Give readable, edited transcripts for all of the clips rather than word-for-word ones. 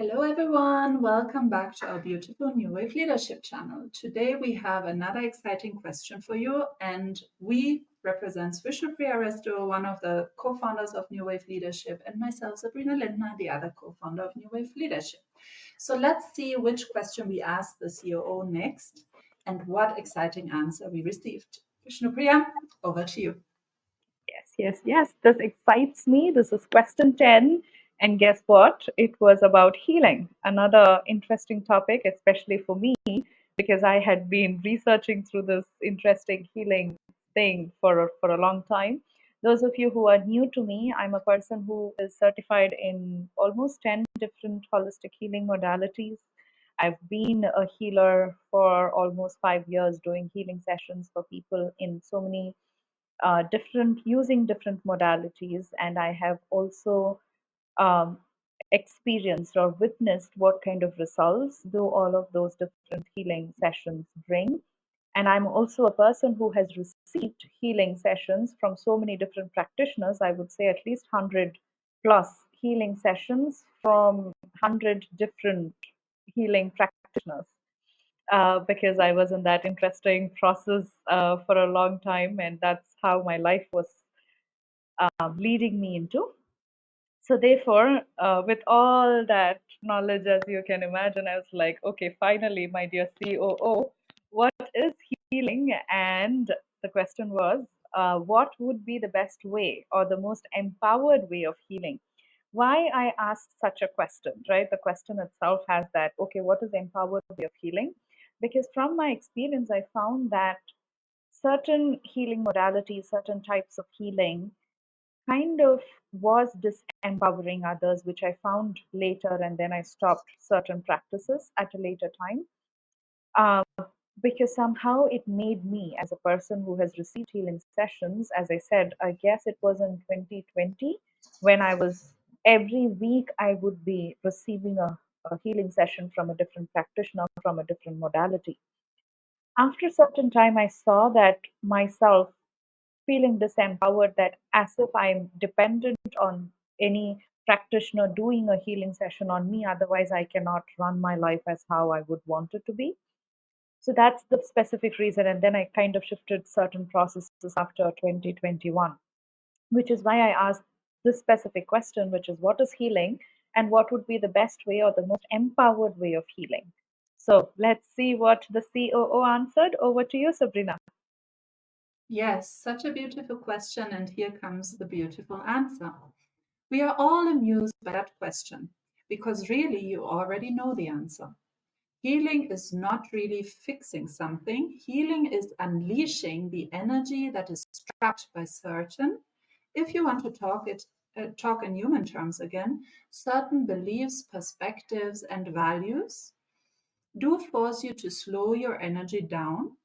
Hello everyone, welcome back to our beautiful NuWave Leadership channel. Today we have another exciting question for you, and we represent Vishnupriya and Aristo, one of the co-founders of NuWave Leadership, and myself, Sabrina Lindner, the other co-founder of NuWave Leadership. So let's see which question we asked the COO next and what exciting answer we received. Vishnupriya, over to you. Yes. This excites me. This is question 10. And guess what? It was about healing. Another interesting topic, especially for me, because I had been researching through this interesting healing thing for a long time. Those of you who are new to me, I'm a person who is certified in almost 10 different holistic healing modalities. I've been a healer for almost 5 years, doing healing sessions for people in so many different using different modalities, and I have also um, experienced or witnessed what kind of results do all of those different healing sessions bring. And I'm also a person who has received healing sessions from so many different practitioners. I would say at least 100 plus healing sessions from 100 different healing practitioners, because I was in that interesting process for a long time, and that's how my life was leading me into. So, therefore, with all that knowledge, as you can imagine, I was like, okay, finally, my dear COO, what is healing? And the question was, what would be the best way or the most empowered way of healing? Why I asked such a question, right? The question itself has that, okay, what is the empowered way of healing? Because from my experience, I found that certain healing modalities, certain types of healing kind of was disempowering others, which I found later, and then I stopped certain practices at a later time. Because somehow it made me, as a person who has received healing sessions, as I said, I guess it was in 2020 when I was every week I would be receiving a healing session from a different practitioner from a different modality. After a certain time, I saw that myself feeling disempowered, that as if I'm dependent on any practitioner doing a healing session on me, otherwise, I cannot run my life as how I would want it to be. So that's the specific reason. And then I kind of shifted certain processes after 2021, which is why I asked this specific question, which is what is healing and what would be the best way or the most empowered way of healing? So let's see what the COO answered. Over to you, Sabrina. Yes, such a beautiful question, and here comes the beautiful answer. We are all amused by that question because really you already know the answer. Healing is not really fixing something. Healing is unleashing the energy that is trapped by certain, if you want to talk in human terms again, certain beliefs, perspectives, and values do force you to slow your energy down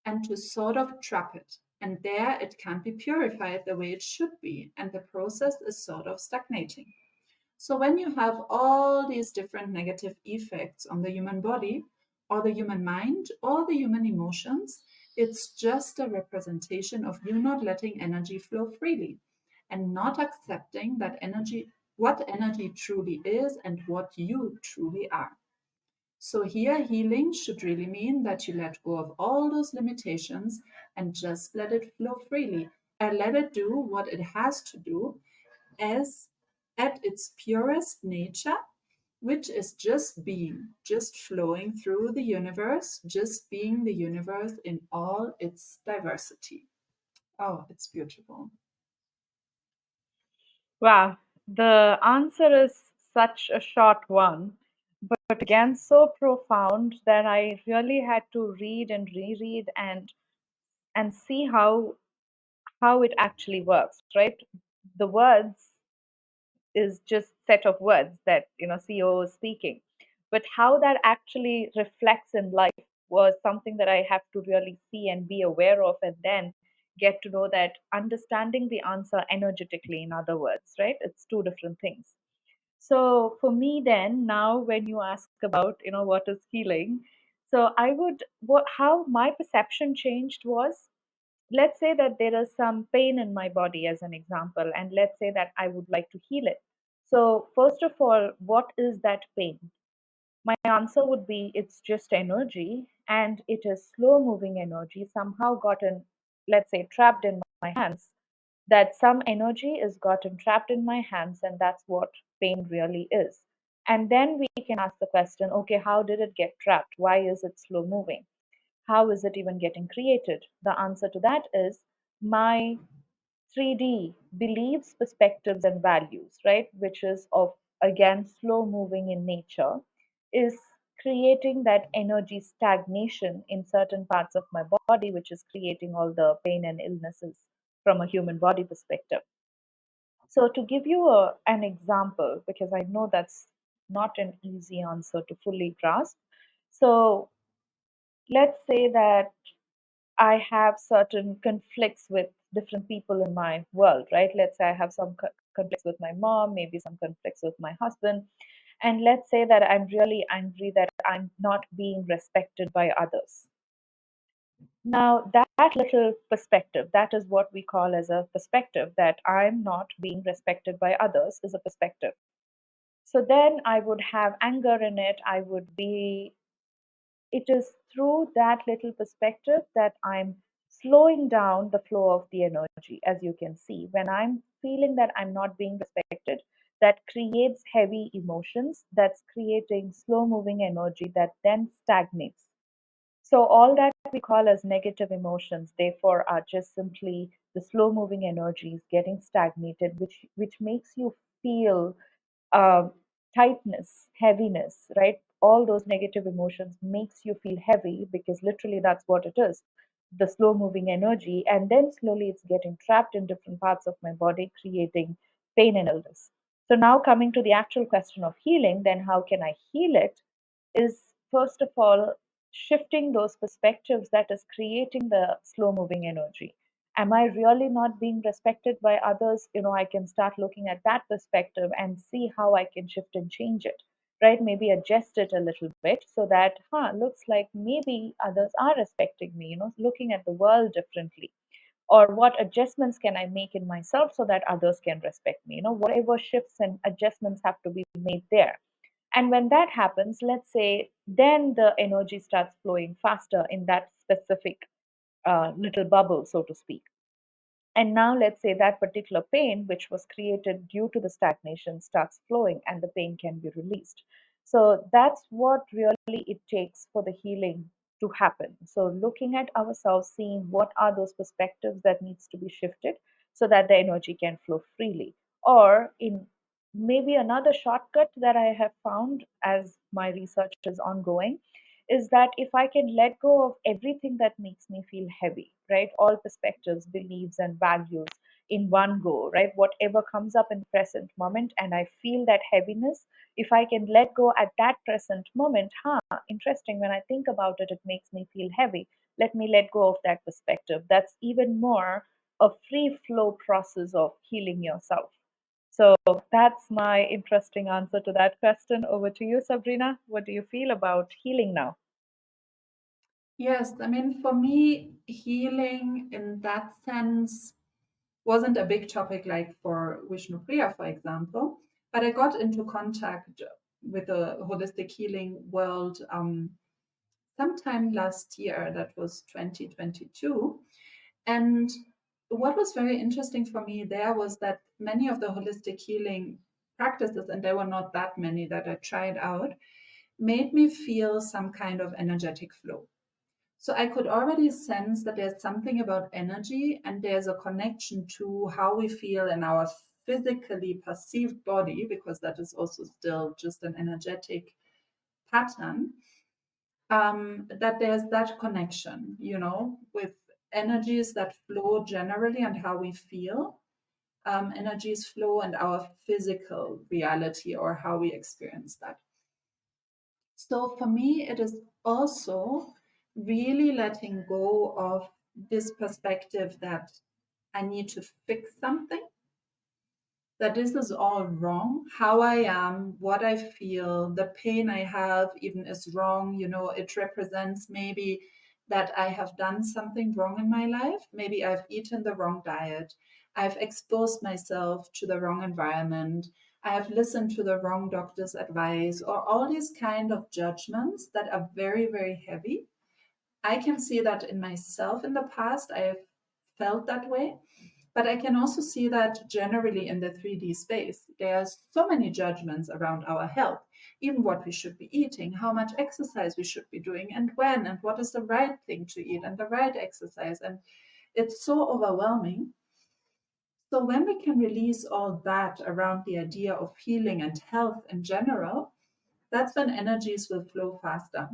and to sort of trap it. And there it can't be purified the way it should be. And the process is sort of stagnating. So when you have all these different negative effects on the human body or the human mind or the human emotions, it's just a representation of you not letting energy flow freely and not accepting that energy, what energy truly is and what you truly are. So here healing should really mean that you let go of all those limitations and just let it flow freely and let it do what it has to do as at its purest nature, which is just being, just flowing through the universe, just being the universe in all its diversity. Oh, it's beautiful. Wow, the answer is such a short one, but again, so profound that I really had to read and reread and see how it actually works, right? The words is just set of words that CEO is speaking, but how that actually reflects in life was something that I have to really see and be aware of, and then get to know that understanding the answer energetically, in other words, right? It's two different things. So for me, then, now when you ask about what is healing, so I would, what how my perception changed was, let's say that there is some pain in my body, as an example, and let's say that I would like to heal it. So, first of all, what is that pain? My answer would be it's just energy, and it is slow moving energy, somehow gotten, let's say, trapped in my hands. That some energy is gotten trapped in my hands, and that's what pain really is. And then we can ask the question, okay, how did it get trapped? Why is it slow moving? How is it even getting created? The answer to that is my 3D beliefs, perspectives, and values, right? Which is of again slow moving in nature, is creating that energy stagnation in certain parts of my body, which is creating all the pain and illnesses from a human body perspective. So, to give you an example, because I know that's not an easy answer to fully grasp. So, let's say that I have certain conflicts with different people in my world, right? Let's say I have some conflicts with my mom, maybe some conflicts with my husband. And let's say that I'm really angry that I'm not being respected by others. Now, that little perspective, that is what we call as a perspective, that I'm not being respected by others is a perspective. So then I would have anger in it. It is through that little perspective that I'm slowing down the flow of the energy. As you can see, when I'm feeling that I'm not being respected, that creates heavy emotions, that's creating slow moving energy that then stagnates. So all that we call as negative emotions, therefore, are just simply the slow moving energies getting stagnated, which makes you feel uh, tightness, heaviness, right? All those negative emotions makes you feel heavy, because literally that's what it is, the slow moving energy. And then slowly it's getting trapped in different parts of my body, creating pain and illness. So now coming to the actual question of healing, then how can I heal it? Is first of all shifting those perspectives that is creating the slow moving energy. Am I really not being respected by others? I can start looking at that perspective and see how I can shift and change it, right? Maybe adjust it a little bit so that, looks like maybe others are respecting me, looking at the world differently. Or what adjustments can I make in myself so that others can respect me? Whatever shifts and adjustments have to be made there. And when that happens, let's say, then the energy starts flowing faster in that specific little bubble, so to speak. And now let's say that particular pain, which was created due to the stagnation, starts flowing and the pain can be released. So that's what really it takes for the healing to happen. So looking at ourselves, seeing what are those perspectives that needs to be shifted so that the energy can flow freely. Or in maybe another shortcut that I have found as my research is ongoing is that if I can let go of everything that makes me feel heavy, right? All perspectives, beliefs, and values in one go, right? Whatever comes up in the present moment, and I feel that heaviness, if I can let go at that present moment, interesting, when I think about it, it makes me feel heavy. Let me let go of that perspective. That's even more a free flow process of healing yourself. So that's my interesting answer to that question. Over to you, Sabrina. What do you feel about healing now? Yes, I mean, for me, healing in that sense wasn't a big topic like for Vishnupriya, for example, but I got into contact with the holistic healing world sometime last year, that was 2022. And what was very interesting for me there was that many of the holistic healing practices, and there were not that many that I tried out, made me feel some kind of energetic flow. So I could already sense that there's something about energy and there's a connection to how we feel in our physically perceived body, because that is also still just an energetic pattern. That there's that connection, with energies that flow generally and how we feel. Energies flow and our physical reality or how we experience that. So for me, it is also really letting go of this perspective that I need to fix something, that this is all wrong. How I am, what I feel, the pain I have even is wrong. It represents maybe that I have done something wrong in my life. Maybe I've eaten the wrong diet. I've exposed myself to the wrong environment. I have listened to the wrong doctor's advice, or all these kind of judgments that are very, very heavy. I can see that in myself in the past. I have felt that way. But I can also see that generally in the 3D space, there are so many judgments around our health, even what we should be eating, how much exercise we should be doing, and when, and what is the right thing to eat and the right exercise. And it's so overwhelming. So, when we can release all that around the idea of healing and health in general, that's when energies will flow faster.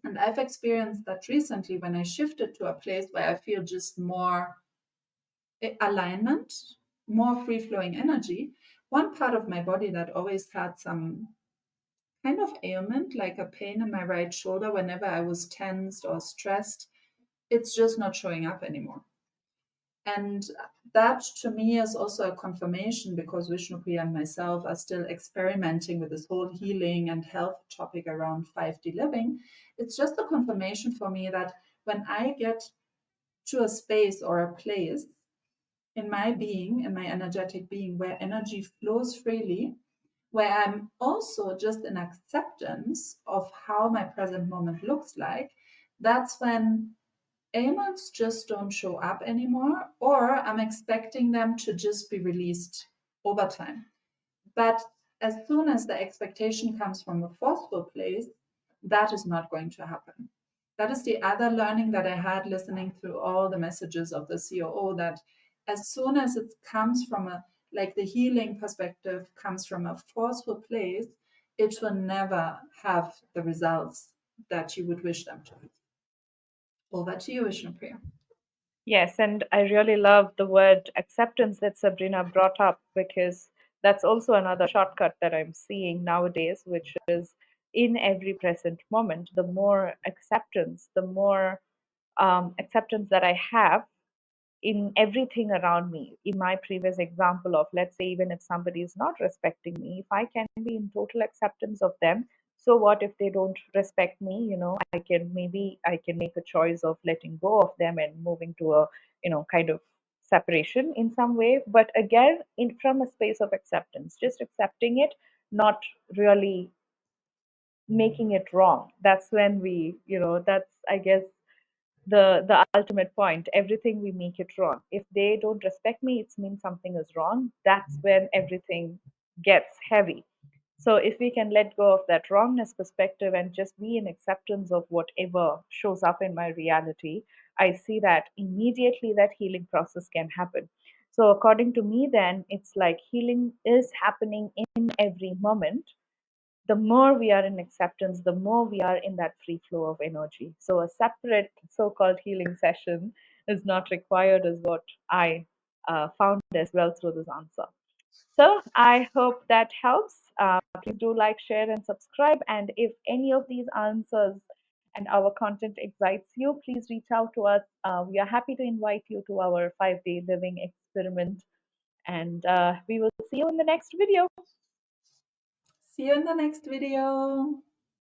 And I've experienced that recently when I shifted to a place where I feel just more alignment, more free flowing energy. One part of my body that always had some kind of ailment, like a pain in my right shoulder whenever I was tensed or stressed, it's just not showing up anymore. And that to me is also a confirmation, because Vishnupriya and myself are still experimenting with this whole healing and health topic around 5D living. It's just a confirmation for me that when I get to a space or a place in my being, in my energetic being, where energy flows freely, where I'm also just in acceptance of how my present moment looks like, that's when ailments just don't show up anymore, or I'm expecting them to just be released over time. But as soon as the expectation comes from a forceful place, that is not going to happen. That is the other learning that I had listening through all the messages of the COO, that as soon as it comes from a, like the healing perspective comes from a forceful place, it will never have the results that you would wish them to. Over to you, Vishnupriya. Yes, and I really love the word acceptance that Sabrina brought up, because that's also another shortcut that I'm seeing nowadays, which is in every present moment, the more acceptance, the more acceptance that I have in everything around me. In my previous example of, let's say, even if somebody is not respecting me, if I can be in total acceptance of them, so what if they don't respect me? I can make a choice of letting go of them and moving to a kind of separation in some way. But again, in from a space of acceptance, just accepting it, not really making it wrong. That's when that's, I guess, the ultimate point. Everything we make it wrong. If they don't respect me, it means something is wrong. That's when everything gets heavy. So if we can let go of that wrongness perspective and just be in acceptance of whatever shows up in my reality, I see that immediately that healing process can happen. So according to me, then it's like healing is happening in every moment. The more we are in acceptance, the more we are in that free flow of energy. So a separate so-called healing session is not required, is what I found as well through this answer. So I hope that helps. Please do like, share, and subscribe. And if any of these answers and our content excites you, please reach out to us. We are happy to invite you to our 5-day living experiment. And we will see you in the next video. See you in the next video.